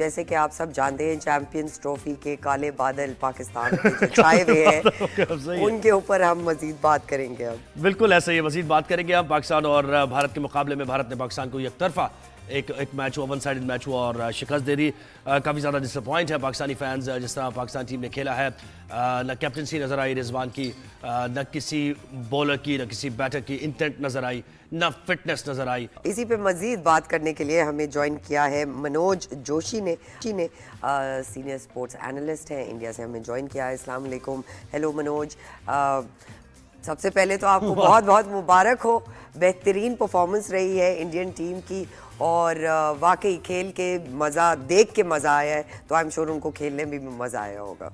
जैसे कि आप सब जानते हैं, चैंपियंस ट्रॉफी के काले बादल पाकिस्तान पे जो छाए हुए हैं उनके ऊपर हम मजीद बात करेंगे। अब बिल्कुल ऐसे ही मजीद बात करेंगे हम। पाकिस्तान और भारत के मुकाबले में भारत ने पाकिस्तान को एक तरफा एक मैच हुआ, वन साइडेड मैच हुआ और शिकस्त दे दी। काफ़ी ज़्यादा डिसअपॉइंट है पाकिस्तानी फैंस जिस तरह पाकिस्तान टीम ने खेला है। न कैप्टनसी नज़र आई रिजवान की, न किसी बॉलर की, न किसी बैटर की इंटेंट नज़र आई, न फिटनेस नज़र आई। इसी पे मजीद बात करने के लिए हमें ज्वाइन किया है मनोज जोशी ने सीनियर स्पोर्ट्स एनालिस्ट हैं, इंडिया से हमें ज्वाइन किया है। अस्सलाम वालेकुम। हेलो मनोज, सबसे पहले तो आपको बहुत बहुत मुबारक हो। बेहतरीन परफॉर्मेंस रही है इंडियन टीम की और वाकई खेल के मज़ा देख के मज़ा आया है, तो आई एम श्योर उनको खेलने में भी मज़ा आया होगा।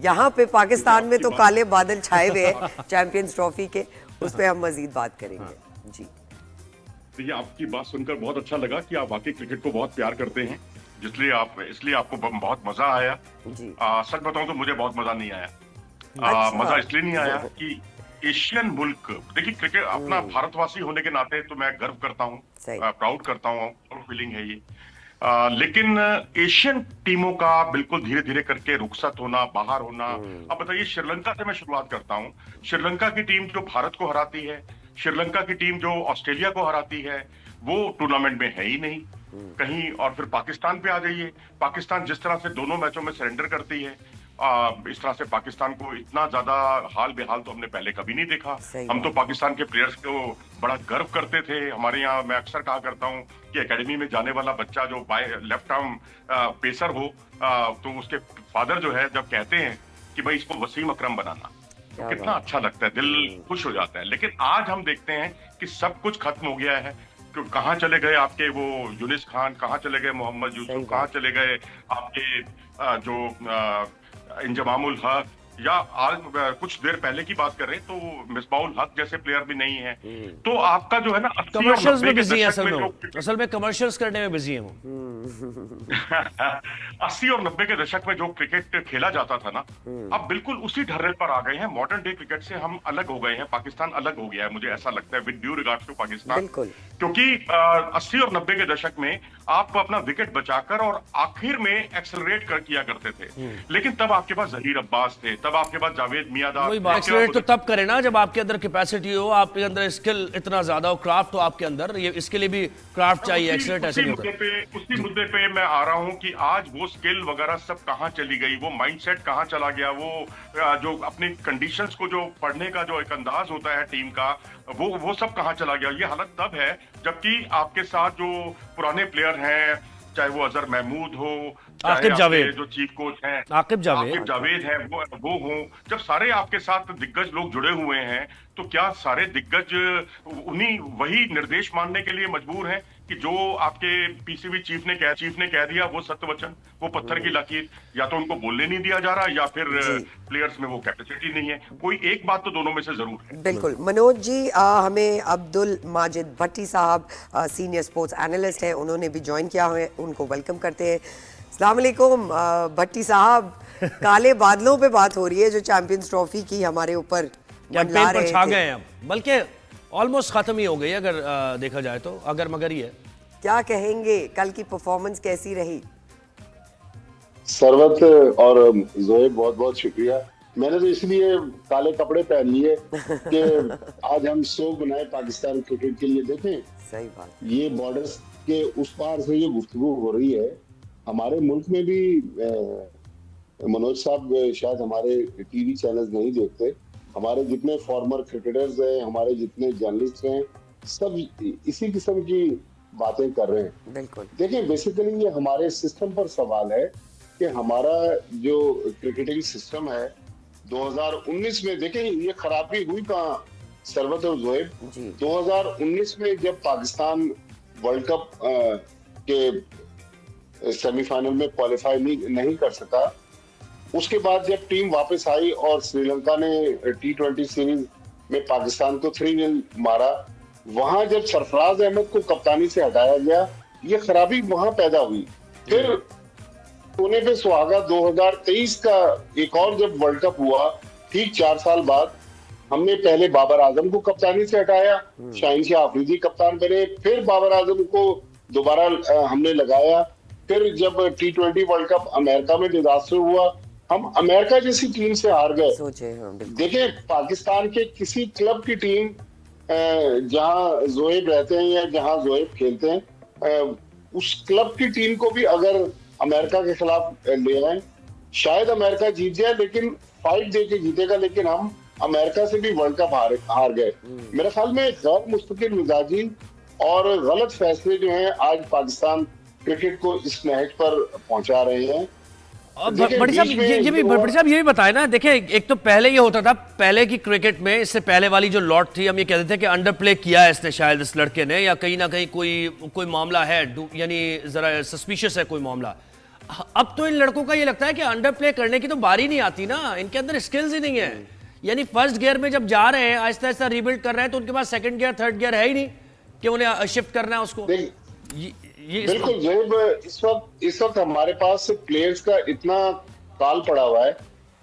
यहाँ पे पाकिस्तान में तो काले बादल छाए हुए हैं चैंपियंस ट्रॉफी के, उस पर हम मजीद बात करेंगे। जी देखिए, आपकी बात सुनकर बहुत अच्छा लगा कि आप वाकई क्रिकेट को बहुत प्यार करते हैं, इसलिए आपको बहुत मजा आया। जी सच बताऊं तो मुझे बहुत मजा नहीं आया। मजा इसलिए नहीं आया कि एशियन मुल्क, देखिए क्रिकेट अपना भारतवासी होने के नाते तो मैं गर्व करता हूँ, प्राउड करता हूँ, फीलिंग है ये। लेकिन एशियन टीमों का बिल्कुल धीरे धीरे करके रुखसत होना, बाहर होना। अब बताइए, श्रीलंका से मैं शुरुआत करता हूँ। श्रीलंका की टीम जो भारत को हराती है, श्रीलंका की टीम जो ऑस्ट्रेलिया को हराती है, वो टूर्नामेंट में है ही नहीं कहीं। और फिर पाकिस्तान पे आ जाइए, पाकिस्तान जिस तरह से दोनों मैचों में सरेंडर करती है, इस तरह से पाकिस्तान को इतना ज्यादा हाल बेहाल तो हमने पहले कभी नहीं देखा। हम तो पाकिस्तान के प्लेयर्स को बड़ा गर्व करते थे। हमारे यहाँ मैं अक्सर कहा करता हूँ कि एकेडमी में जाने वाला बच्चा जो लेफ्ट आर्म पेसर हो, तो उसके फादर जो है जब कहते हैं कि भाई इसको वसीम अकरम बनाना, तो कितना अच्छा लगता है, दिल खुश हो जाता है। लेकिन आज हम देखते हैं कि सब कुछ खत्म हो गया है। कहाँ चले गए आपके वो यूनिस खान, कहाँ चले गए मोहम्मद यूसुफ, कहाँ चले गए आपके जो इंजमामुल हक, या आज कुछ देर पहले की बात करें तो मिसबाउल हक जैसे प्लेयर भी नहीं है। तो आपका जो है ना, कमर्शियल्स में बिजी है असल में कमर्शियल्स करने में बिजी है वो। 80 और 90 के दशक में जो क्रिकेट खेला जाता था ना, अब बिल्कुल उसी ढर्रे पर आ गए हैं। मॉडर्न डे क्रिकेट से हम अलग हो गए हैं, पाकिस्तान अलग हो गया है, मुझे ऐसा लगता है, with due regards to Pakistan. क्योंकि 80 और 90 के दशक में आप अपना विकेट बचाकर और आखिर में एक्सेलरेट किया करते थे, लेकिन तब आपके पास जहीर अब्बास थे, तब आपके पास जावेद मियांदाद। एक्सेलरेट तो तब करे ना जब आपके अंदर कैपेसिटी हो, आपके अंदर स्किल इतना ज्यादा हो, क्राफ्ट हो आपके अंदर। ये इसके लिए भी क्राफ्ट चाहिए, एक्सेलरेट ऐसे नहीं होता। उसी मुद्दे पे मैं आ रहा हूं कि आज वो स्किल वगैरह सब कहां चली गई, वो माइंडसेट कहां चला गया, वो जो अपनी कंडीशंस को जो पढ़ने का जो एक अंदाज होता है टीम का, वो सब कहां चला गया। ये हालत तब है जबकि आपके साथ जो पुराने प्लेयर हैं, चाहे वो अजहर महमूद हो, आकिब जावेद जो चीफ कोच हैं आकिब जावेद है, वो हो, जब सारे आपके साथ दिग्गज लोग जुड़े हुए हैं, तो क्या सारे दिग्गज उन्हीं वही निर्देश मानने के लिए मजबूर हैं कि जो आपके पीसीबी चीफ ने कह दिया वो सत्य वचन, वो पत्थर की लकीर? या तो उनको बोलने नहीं दिया जा रहा, या फिर प्लेयर्स में वो कैपेसिटी नहीं है। कोई एक बात तो दोनों में से जरूर है। बिल्कुल मनोज जी, हमें अब्दुल माजिद भट्टी साहब सीनियर स्पोर्ट्स एनालिस्ट हैं, उन्होंने भी ज्वाइन किया है, उनको वेलकम करते हैं। अस्सलाम वालेकुम भट्टी साहब। काले बादलों पे बात हो रही है जो चैंपियंस ट्रॉफी की हमारे ऊपर कैंपेन पर छा गए हैं, बल्कि ऑलमोस्ट खत्म ही हो गई अगर देखा जाए तो, अगर मगर ही है। क्या कहेंगे, कल की परफॉर्मेंस कैसी रही? सरवत और जोए बहुत बहुत शुक्रिया। मैंने तो इसलिए काले कपड़े पहन लिए कि आज हम शो बनाए पाकिस्तान क्रिकेट के लिए। देखें, सही बात, ये बॉर्डर्स के उस पार से ये गुफ्तगू हो रही है। हमारे मुल्क में भी मनोज साहब शायद हमारे टीवी चैनल्स नहीं देखते, हमारे जितने फॉर्मर क्रिकेटर्स हैं, हमारे जितने जर्नलिस्ट हैं, सब इसी किस्म की बातें कर रहे हैं। बिल्कुल। देखिए, बेसिकली ये हमारे सिस्टम पर सवाल है कि हमारा जो क्रिकेटिंग सिस्टम है 2019 में, देखें ये खराबी हुई कहाँ सरवत और जोएब, 2019 में जब पाकिस्तान वर्ल्ड कप के सेमीफाइनल में क्वालिफाई नहीं कर सका, उसके बाद जब टीम वापस आई और श्रीलंका ने T20 सीरीज में पाकिस्तान को 3-0 मारा, वहां जब सरफराज अहमद को कप्तानी से हटाया गया, ये खराबी वहां पैदा हुई। फिर सोने पे सुहागा 2023 का एक और जब वर्ल्ड कप हुआ, ठीक 4 साल बाद, हमने पहले बाबर आजम को कप्तानी से हटाया, शाहीन शाह अफरीदी कप्तान बने, फिर बाबर आजम को दोबारा हमने लगाया, फिर जब T20 वर्ल्ड कप अमेरिका में डिजास्टर हुआ, हम अमेरिका जैसी टीम से हार गए। सोचे, हाँ बिल्कुल। देखिए, पाकिस्तान के किसी क्लब की टीम जहां जोएब रहते हैं या जहां जोएब खेलते हैं, उस क्लब की टीम को भी अगर अमेरिका के खिलाफ ले आए, शायद अमेरिका जीत जाए, लेकिन फाइट दे के जीतेगा। लेकिन हम अमेरिका से भी वर्ल्ड कप हार गए। मेरे ख्याल में गैर मुस्तकिल मिजाजी और गलत फैसले जो हैं आज पाकिस्तान क्रिकेट को इस नहज पर पहुंचा रहे हैं। बड़ी साहब ये भी बताए ना, देखिए एक तो पहले ये होता था, पहले की क्रिकेट में, इससे पहले वाली जो लॉट थी, हम ये कहते थे कि अंडर प्ले किया है इसने शायद इस लड़के ने, या कहीं ना कहीं कोई मामला है, यानी जरा सस्पिशियस है कोई मामला। अब तो इन लड़कों का ये लगता है कि अंडर प्ले करने की तो बारी नहीं आती ना, इनके अंदर स्किल्स ही नहीं है। यानी फर्स्ट गियर में जब जा रहे हैं, आहिस्ता आहिस्ता रीबिल्ड कर रहे हैं, तो उनके पास सेकंड गियर थर्ड गियर है ही नहीं कि उन्हें शिफ्ट करना है उसको। बिल्कुल जब इस वक्त हमारे पास प्लेयर्स का इतना काल पड़ा हुआ है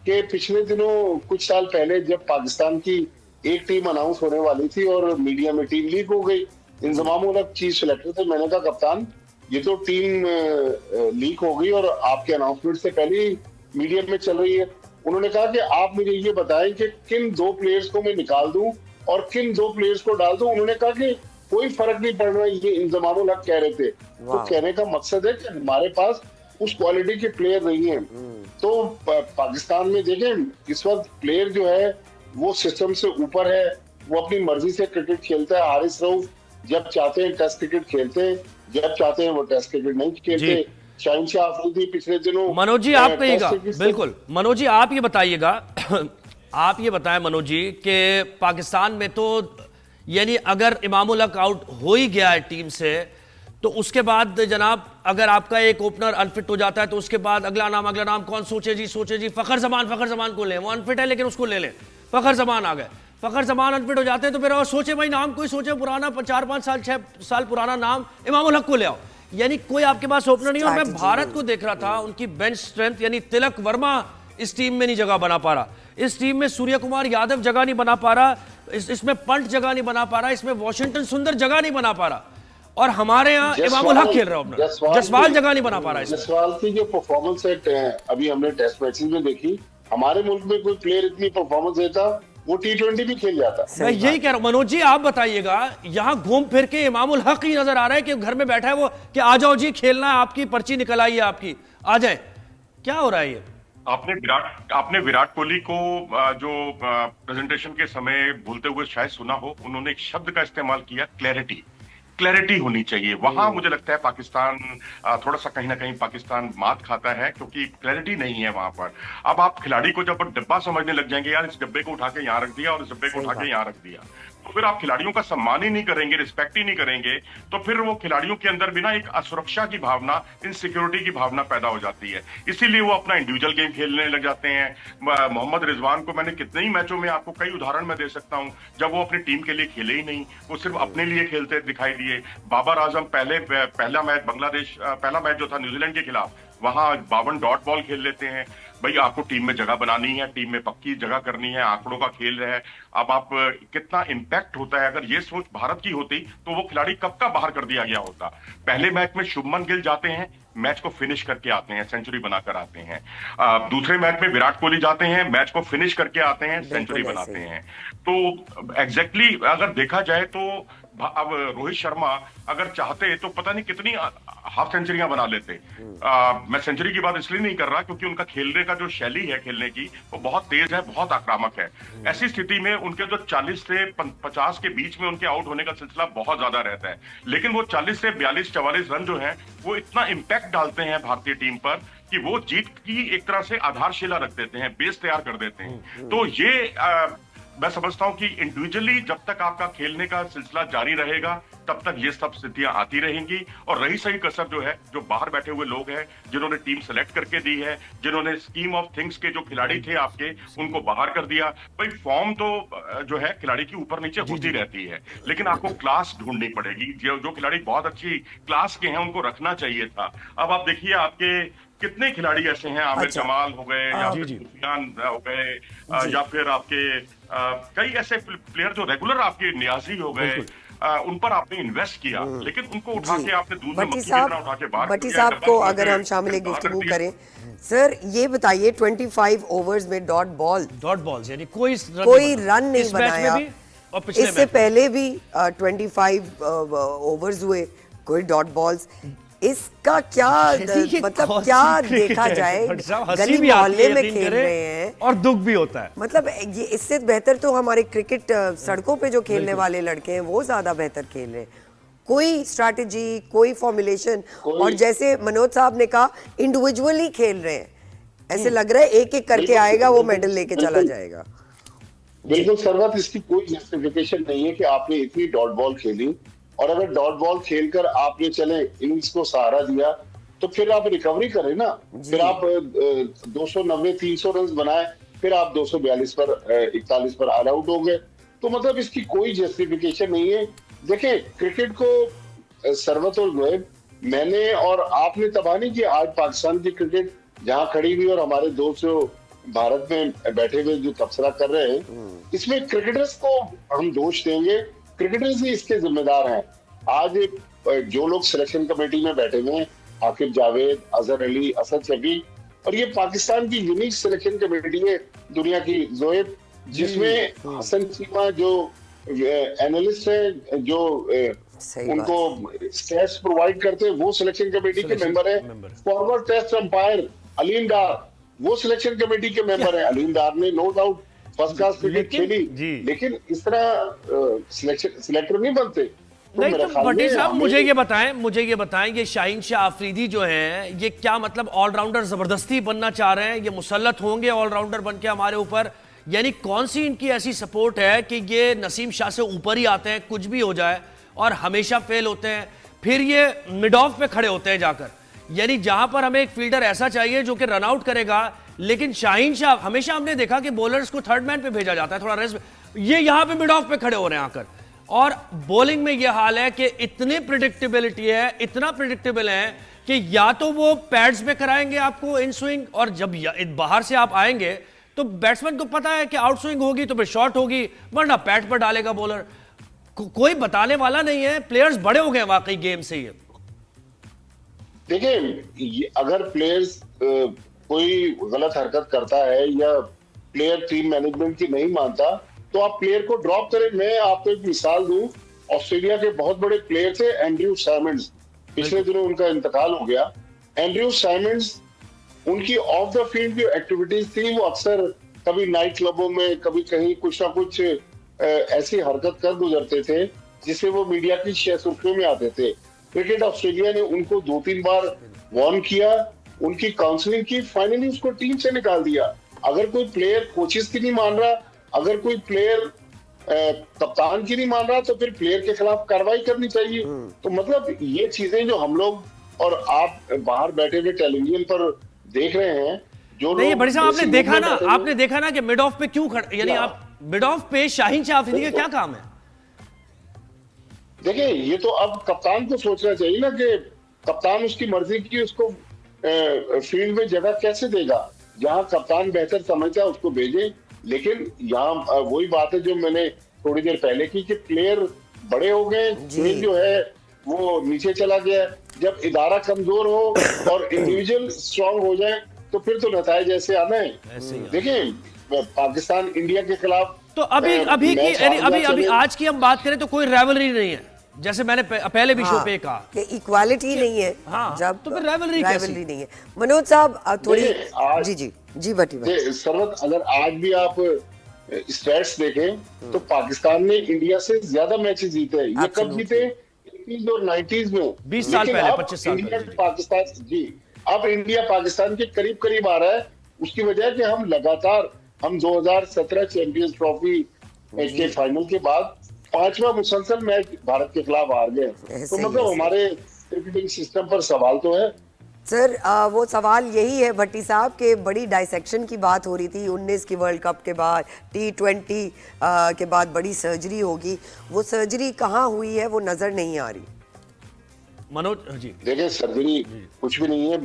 कि पिछले दिनों कुछ साल पहले जब पाकिस्तान की एक टीम अनाउंस होने वाली थी और मीडिया में टीम लीक हो गई, इंजमाम उल हक चीफ सिलेक्टर थे, मैंने कहा कप्तान ये तो टीम लीक हो गई और आपके अनाउंसमेंट से पहले ही मीडिया में चल रही है। उन्होंने कहा कि आप मुझे ये बताएं कि किन 2 प्लेयर्स को मैं निकाल दूं और किन 2 प्लेयर्स को डाल दूं। उन्होंने कहा कि कोई फर्क नहीं पड़ रहा, ये इंजमाम उल हक कह रहे थे। तो कहने का मकसद है कि हमारे पास उस क्वालिटी के प्लेयर नहीं है। तो पाकिस्तान में देखें इस वक्त प्लेयर जो है वो सिस्टम से ऊपर है, वो अपनी मर्जी से क्रिकेट खेलता है। हारिस रऊफ जब चाहते हैं टेस्ट क्रिकेट खेलते हैं, जब चाहते हैं वो टेस्ट क्रिकेट नहीं खेलते। शाहीन शाह अफरीदी पिछले दिनों, मनोज जी आप कहिएगा, बिल्कुल मनोज जी आप ये बताइएगा आप ये बताएं मनोज जी कि पाकिस्तान में तो यानी अगर इमाम उल हक आउट हो ही गया है टीम से, तो उसके बाद जनाब अगर आपका एक ओपनर अनफिट हो जाता है तो उसके बाद अगला नाम कौन सोचे जी फखर जमान को लें, वो अनफिट है लेकिन उसको ले लें, फखर जमान आ गए, फखर जमान अनफिट हो जाते हैं तो फिर और सोचे भाई नाम कोई सोचे पुराना 4-5 साल 6 साल पुराना नाम इमाम उल हक को ले आओ। यानी कोई आपके पास ओपनर नहीं। और मैं भारत को देख रहा था, उनकी बेंच स्ट्रेंथ, यानी तिलक वर्मा इस टीम में नहीं जगह बना पा रहा, इस टीम में सूर्य कुमार यादव जगह नहीं बना पा रहा, इसमें पंट जगह नहीं बना पा रहा, इसमें वॉशिंगटन सुंदर जगह नहीं बना पा रहा, और हमारे यहाँ इमाम उल हक खेल रहा है, जसवाल जगह नहीं बना पा रहा है। जसवाल की जो परफॉर्मेंस है अभी हमने टेस्ट मैचेस में देखी, हमारे मुल्क में कोई प्लेयर इतनी परफॉर्मेंस देता वो T20 भी खेल जाता। मैं यही कह रहा हूं मनोज जी, आप बताइएगा, यहाँ घूम फिर के इमाम उल हक ही नजर आ रहा है कि घर में बैठा है वो कि आ जाओ जी खेलना है, आपकी पर्ची निकल आई है, आपकी आ जाए। क्या हो रहा है ये? आपने विराट कोहली को जो प्रेजेंटेशन के समय बोलते हुए शायद सुना हो, उन्होंने एक शब्द का इस्तेमाल किया, क्लैरिटी होनी चाहिए। वहां मुझे लगता है पाकिस्तान थोड़ा सा कहीं ना कहीं पाकिस्तान मात खाता है, क्योंकि क्लैरिटी नहीं है वहां पर। अब आप खिलाड़ी को जब डब्बा समझने लग जाएंगे, यार इस डब्बे को उठा के यहाँ रख दिया और इस डब्बे को उठा के यहाँ रख दिया, तो फिर आप खिलाड़ियों का सम्मान ही नहीं करेंगे, रिस्पेक्ट ही नहीं करेंगे, तो फिर वो खिलाड़ियों के अंदर भी ना एक असुरक्षा की भावना, इनसिक्योरिटी की भावना पैदा हो जाती है। इसीलिए वो अपना इंडिविजुअल गेम खेलने लग जाते हैं। मोहम्मद रिजवान को मैंने कितने ही मैचों में, आपको कई उदाहरण मैं दे सकता हूं, जब वो अपनी टीम के लिए खेले ही नहीं, वो सिर्फ अपने लिए खेलते दिखाई दिए। बाबर आजम पहला मैच जो था न्यूजीलैंड के खिलाफ, वहां 52 डॉट बॉल खेल लेते हैं। भाई आपको टीम में जगह बनानी है, टीम में पक्की जगह करनी है, आंकड़ों का खेल है। अब आप कितना इंपैक्ट होता है, अगर ये सोच भारत की होती तो वो खिलाड़ी कब का बाहर कर दिया गया होता। पहले मैच में शुभमन गिल जाते हैं, मैच को फिनिश करके आते हैं, सेंचुरी बनाकर आते हैं। दूसरे मैच में विराट कोहली जाते हैं, मैच को फिनिश करके आते हैं, सेंचुरी बनाते हैं। तो एग्जैक्टली अगर देखा जाए तो अब रोहित शर्मा अगर चाहते तो पता नहीं कितनी हाफ सेंचुरियां बना लेते। मैं सेंचुरी की बात इसलिए नहीं कर रहा क्योंकि उनका खेलने का जो शैली है खेलने की, वो बहुत तेज है, बहुत आक्रामक है। ऐसी स्थिति में उनके जो 40 से 50 के बीच में उनके आउट होने का सिलसिला बहुत ज्यादा रहता है, लेकिन वो 40 से 42-44 रन जो है वो इतना इंपैक्ट डालते हैं भारतीय टीम पर कि वो जीत की एक तरह से आधारशिला रख देते हैं, बेस तैयार कर देते हैं। तो ये मैं समझता हूं कि इंडिविजुअली जब तक आपका खेलने का सिलसिला जारी रहेगा तब तक ये सब स्थितियां आती रहेंगी। और रही सही कसर जो है, जो बाहर बैठे हुए लोग हैं, जिन्होंने टीम सेलेक्ट करके दी है, जिन्होंने स्कीम ऑफ थिंग्स के जो खिलाड़ी थे आपके, उनको बाहर कर दिया। भाई फॉर्म तो जो है खिलाड़ी की ऊपर नीचे होती रहती है, लेकिन आपको क्लास ढूंढनी पड़ेगी। जो खिलाड़ी बहुत अच्छी क्लास के हैं उनको रखना चाहिए था। अब आप देखिए आपके कितने खिलाड़ी ऐसे हैं, आमिर जमाल हो गए या फिर सुफियान हो गए या फिर आपके कई ऐसे प्लेयर जो रेगुलर आपके नियाजी हो गए, उन पर आपने इन्वेस्ट किया, लेकिन उनको उठा के आपने दूध में भट्टी मक्खी की तरह उठा के बाहर भट्टी कर साहब दिया, को बाहर अगर कर हम शामिल बाहर गुफ्तगू कर दिया। करें, सर ये बताइए 25 ओवर्स में डॉट बॉल्स यानी कोई रन नहीं इस मैच में बनाया। भी और पिछले इससे मैच में। पहले भी 25 ओवर्स हुए, कोई डॉट बॉल्स। इसका क्या ये मतलब कौन क्या सी क्रिकेट देखा है? जाए, भट्टी साहब, हंसी गली भी आती मोहल्ले है में यकीन खेल करें, रहे हैं, और दुख भी होता है। मतलब ये इससे बेहतर तो हमारे क्रिकेट सड़कों पे जो खेलने वाले लड़के हैं वो ज्यादा बेहतर खेल रहे हैं। कोई स्ट्रैटेजी, कोई फॉर्मुलेशन, और जैसे मनोज साहब ने कहा इंडिविजुअली खेल रहे हैं, ऐसे लग रहा है एक एक करके आएगा वो मेडल लेके चला जाएगा। बिल्कुल सरवत, इसकी कोई जस्टिफिकेशन नहीं है कि आपने इतनी डॉट बॉल खेली, और अगर डॉट बॉल खेलकर आपने चले इनिंग्स को सहारा दिया तो फिर आप रिकवरी करें ना। फिर आप 290-300 रन बनाए, फिर आप 242 पर 41 पर ऑल आउट हो गए, तो मतलब इसकी कोई जस्टिफिकेशन नहीं है। देखिए क्रिकेट को सरवत और जोएब, मैंने और आपने तबाह नहीं किया। आज पाकिस्तान की क्रिकेट जहां खड़ी हुई और हमारे दोस्त जो भारत में बैठे हुए जो तबसरा कर रहे हैं, इसमें क्रिकेटर्स को हम दोष देंगे, क्रिकेटर्स ही इसके जिम्मेदार हैं। आज जो लोग सिलेक्शन कमेटी में बैठे हुए हैं, आकिब जावेद, अजहर अली, असद शफी, और ये पाकिस्तान की यूनिक सिलेक्शन कमेटी है दुनिया की जोएब, जिसमें हसन चीमा जो एनालिस्ट है, जो उनको स्टेट्स प्रोवाइड करते हैं, वो सिलेक्शन कमेटी के मेंबर है। Forward test umpire Aleem Dar, वो सिलेक्शन कमेटी के मेंबर है। अलीम डार ने no doubt first class cricket खेली, लेकिन इस तरह सिलेक्टर नहीं बनते। नहीं तो भट्टी साहब मुझे ये बताएं ये शाहीन शाह अफरीदी जो हैं, ये क्या मतलब ऑलराउंडर जबरदस्ती बनना चाह रहे हैं? ये मुसल्लत होंगे ऑलराउंडर बन के हमारे ऊपर? यानी कौन सी इनकी ऐसी सपोर्ट है कि ये नसीम शाह से ऊपर ही आते हैं, कुछ भी हो जाए, और हमेशा फेल होते हैं, फिर ये मिड ऑफ पे खड़े होते हैं जाकर? यानी जहां पर हमें एक फील्डर ऐसा चाहिए जो कि रन आउट करेगा, लेकिन शाहीन शाह हमेशा हमने देखा कि बॉलर्स को थर्ड मैन पे भेजा जाता है, थोड़ा रेस्ट, ये यहां पे मिड ऑफ पे खड़े हो रहे हैं आकर। और बॉलिंग में यह हाल है कि इतनी प्रिडिक्टेबिलिटी है, इतना प्रिडिक्टेबल है कि या तो वो पैड्स पे कराएंगे आपको इन स्विंग, और जब बाहर से आप आएंगे तो बैट्समैन को पता है कि आउट स्विंग होगी तो फिर शॉट होगी, वरना पैड पर डालेगा बॉलर। कोई बताने वाला नहीं है। प्लेयर्स बड़े हो गए वाकई गेम से। ये देखिए, अगर प्लेयर्स कोई गलत हरकत करता है या प्लेयर टीम मैनेजमेंट की नहीं मानता, तो आप प्लेयर को ड्रॉप करें। मैं आपको एक मिसाल दूं, ऑस्ट्रेलिया के बहुत बड़े प्लेयर थे एंड्रयू साइमंड्स, पिछले दिनों उनका इंतकाल हो गया। एंड्रयू साइमंड्स, उनकी ऑफ द फील्ड जो एक्टिविटीज थी, वो अक्सर कभी नाइट क्लबों में, कभी कहीं कुछ ना कुछ ऐसी हरकत कर गुजरते थे जिससे वो मीडिया की सुर्खियों में आते थे। क्रिकेट ऑस्ट्रेलिया ने उनको 2-3 बार वार्न किया, उनकी काउंसलिंग की, फाइनली उसको टीम से निकाल दिया। अगर कोई प्लेयर कोचेस की नहीं मान रहा, अगर कोई प्लेयर कप्तान की नहीं मान रहा, तो फिर प्लेयर के खिलाफ कार्रवाई करनी चाहिए। तो मतलब ये चीजें जो हम लोग और आप बाहर बैठे हुए टेलीविजन पर देख रहे हैं, जो नहीं, बड़ी साहब आपने देखा ना कि मिड ऑफ पे क्यों यानी आप मिड ऑफ पे शाहीन शाह अफरीदी का क्या काम है? देखिए, ये तो अब कप्तान को सोचना चाहिए ना कि कप्तान उसकी मर्जी की उसको फील्ड में जगह कैसे देगा। जहां कप्तान बेहतर समझता है उसको भेजे। लेकिन यहाँ वही बात है जो मैंने थोड़ी देर पहले की, कि प्लेयर बड़े हो गए, खेल जो है वो नीचे चला गया। जब इदारा कमजोर हो और इंडिविजुअल स्ट्रांग हो जाए तो फिर तो नतीजे जैसे आना है। देखिए, पाकिस्तान इंडिया के खिलाफ तो अभी आज की हम बात करें तो कोई राइवलरी नहीं है, जैसे मैंने पहले भी शो पे कहा कि इक्वालिटी नहीं है। हाँ, जब तो फिर राइवलरी नहीं है। मनोज साहब थोड़ी जी भट्टी सरवत, अगर आज भी आप स्टैट्स देखें तो पाकिस्तान ने इंडिया से ज्यादा मैचेस जीते हैं। ये कब जीते? 80s और 90s में, 20 साल पहले, 25 साल पहले। पाकिस्तान जी अब इंडिया पाकिस्तान के करीब करीब आ रहा है। उसकी वजह है कि हम लगातार 2017 चैंपियंस ट्रॉफी के फाइनल के बाद 5वां मुसलसल मैच भारत के खिलाफ हार गए। तो मतलब हमारे क्रिकेटिंग सिस्टम पर सवाल तो है। सर वो सवाल यही है भट्टी साहब के, बड़ी डाइसेक्शन की बात हो रही थी 19 की वर्ल्ड कप के बाद, T20 के बाद बड़ी सर्जरी होगी। वो सर्जरी कहाँ हुई है वो नजर नहीं आ रही। मनोज जी, देखिए, सर्जरी कुछ भी नहीं है,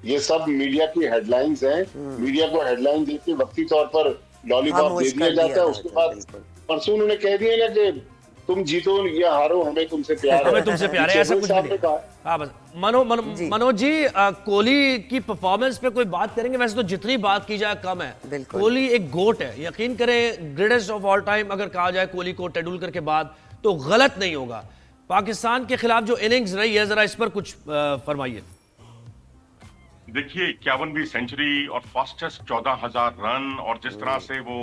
ये सब मीडिया की हेडलाइंस हैं। मीडिया को हेडलाइन देख के वक्ती तौर पर लॉलीपॉप दे दिया जाता है। उसके बाद परसों उन्होंने कह दिया ना कि तुम जीतो या हारो, हमें तुमसे प्यार है। हमें तुमसे प्यार है, ऐसा चेतन कुछ साहब भी ने नहीं। कहा। हाँ बस मनोज जी, कोहली की परफॉर्मेंस पे कोई बात करेंगे? वैसे तो जितनी बात की जाए कम है। बिल्कुल। कोहली एक गोट है, यकीन करें, ग्रेटेस्ट ऑफ ऑल टाइम अगर कहा जाए कोहली को तेंदुलकर के बाद तो गलत नहीं होगा। पाकिस्तान के खिलाफ जो इनिंग्स रही है, जरा इस पर कुछ फरमाइए। देखिए 51वीं सेंचुरी और फास्टेस्ट 14,000 रन, और जिस तरह से वो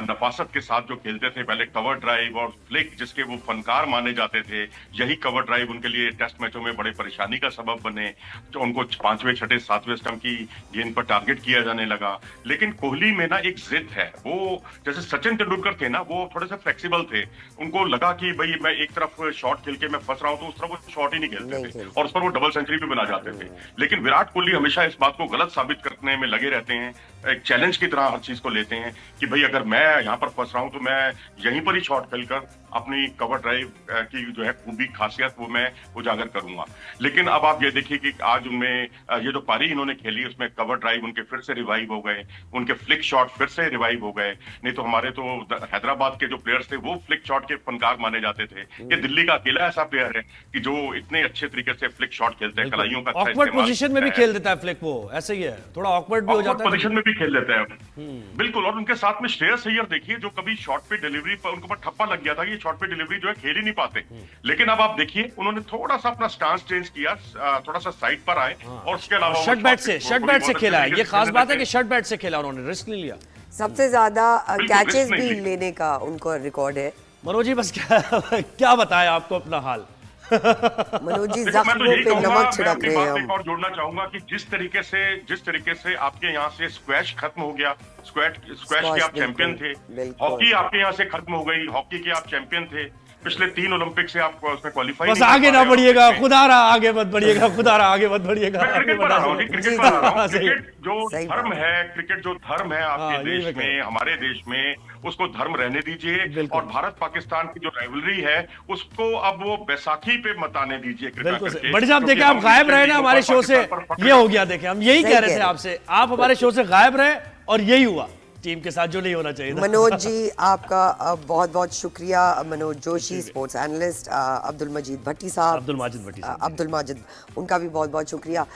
नफासत के साथ जो खेलते थे, पहले कवर ड्राइव और फ्लिक जिसके वो फनकार माने जाते थे, यही कवर ड्राइव उनके लिए टेस्ट मैचों में बड़े परेशानी का सबब बने। जो उनको 5वें 6ठे 7वें स्टंप की गेंद पर टारगेट किया जाने लगा। लेकिन कोहली में ना एक जिद है, वो जैसे सचिन तेंदुलकर थे ना, वो थोड़े से फ्लेक्सिबल थे। उनको लगा कि भाई मैं एक तरफ शॉट खेल के मैं फंस रहा हूं, तो उस तरफ वो शॉट ही नहीं खेलते थे और उस पर वो डबल सेंचुरी भी बना जाते थे। लेकिन विराट कोहली हमेशा इस बात को गलत साबित करने में लगे रहते हैं, एक चैलेंज की तरह हर चीज को लेते हैं कि भाई अगर मैं यहाँ पर फंस रहा हूं तो मैं यहीं पर ही शॉट खेलकर अपनी कवर ड्राइव की जो है खूबी खासियत वो मैं उजागर करूंगा। लेकिन अब आप ये देखिए कि आज उनमें ये जो पारी इन्होंने खेली उसमें कवर ड्राइव उनके फिर से रिवाइव हो गए, उनके फ्लिक शॉट फिर से रिवाइव हो गए। नहीं तो हमारे तो हैदराबाद के जो प्लेयर्स थे वो फ्लिक शॉट के फनकार माने जाते थे। ये दिल्ली का अकेला ऐसा प्लेयर है कि जो इतने अच्छे तरीके से फ्लिक शॉट खेलते हैं, कलाइयों का अच्छा ऑकवर्ड इस्तेमाल पोजीशन में भी करता है। खेल देता है फ्लिक, वो ऐसे ही है, थोड़ा ऑकवर्ड भी हो जाता है। पोजीशन में भी खेल लेते हैं बिल्कुल। और उनके साथ में श्रेयस अय्यर देखिए, जो कभी शॉट पे डिलीवरी पर उनको पर ठप्पा लग गया था कि शॉट पे डिलीवरी जो है खेल ही नहीं पाते। लेकिन अब आप देखिए उन्होंने थोड़ा सा अपना स्टांस चेंज किया, थोड़ा सा साइड पर आए और उसके अलावा वो शर्ट बैट से खेला है। ये तरीके से खास खेल बात है लेते कि शर्ट बैट से खेला, उन्होंने रिस्क नहीं लिया। सबसे ज्यादा कैचेस risk नहीं भी ली। लेने का उनको रिकॉर्ड है। मनोज जी बस क्या बताएं आपको अपना हाल। मनोज जी देखो, मैं तो जख्मों यही पे कहूंगा, नमक मैं छिड़क अपनी रहे बात हैं एक हम। और जोड़ना चाहूंगा कि जिस तरीके से आपके यहाँ से स्क्वैश खत्म हो गया, स्क्वैश के आप चैंपियन थे, बिल्कुल। हॉकी आपके यहाँ से खत्म हो गई, हॉकी के आप चैंपियन थे, पिछले 3 ओलंपिक से आप उसमें क्वालिफाई बस नहीं कर आगे पा ना रहे बढ़िएगा, ओलंपिक में। खुदा रहा आगे मत बढ़िएगा, खुदा रहा आगे मत बढ़िएगा। मैं क्रिकेट पर आ रहा हूँ, क्रिकेट पर आ रहा हूँ। क्रिकेट जो सही धर्म बात। है, क्रिकेट जो धर्म है हाँ, आपके यही मैं देश कह रहा में, हमारे देश में, उसको धर्म रहने दीजिए। बिल्कुल। और भारत पाकिस्तान की जो राइवलरी है उसको अब वो बैसाखी पे मताने दीजिए कृपया बिल्कुल करके। बड़ी साहब, क्योंकि देखे आप हम गायब इसलिए रहे ना नहीं हमारे होगा शो से, पाकिस्तान पर ये हो गया। देखे हम यही सही कह रहे कह थे रहे हैं। आपसे, आप हमारे शो से गायब रहे और यही हुआ टीम के साथ जो नहीं होना चाहिए था। मनोज जी आपका बहुत बहुत शुक्रिया। मनोज जोशी स्पोर्ट्स एनालिस्ट, अब्दुल मजीद भट्टी साहब, अब्दुल माजिद भट्टी साहब। अब्दुल माजिद, उनका भी बहुत बहुत शुक्रिया।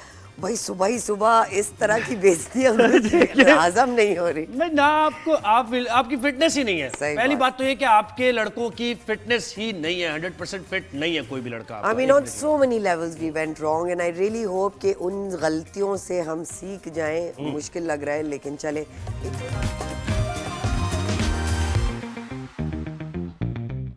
भाई सुबह ही सुबह इस तरह की बेइज्जती हजम नहीं हो रही। मैं ना आपकी फिटनेस ही नहीं है। सही पहली बात। बात तो ये कि आपके लड़कों की फिटनेस ही नहीं है, 100% फिट नहीं है कोई भी लड़का। I mean on so many levels we went wrong and I really hope कि उन गलतियों से हम सीख जाएं। मुश्किल लग रहा है लेकिन चले।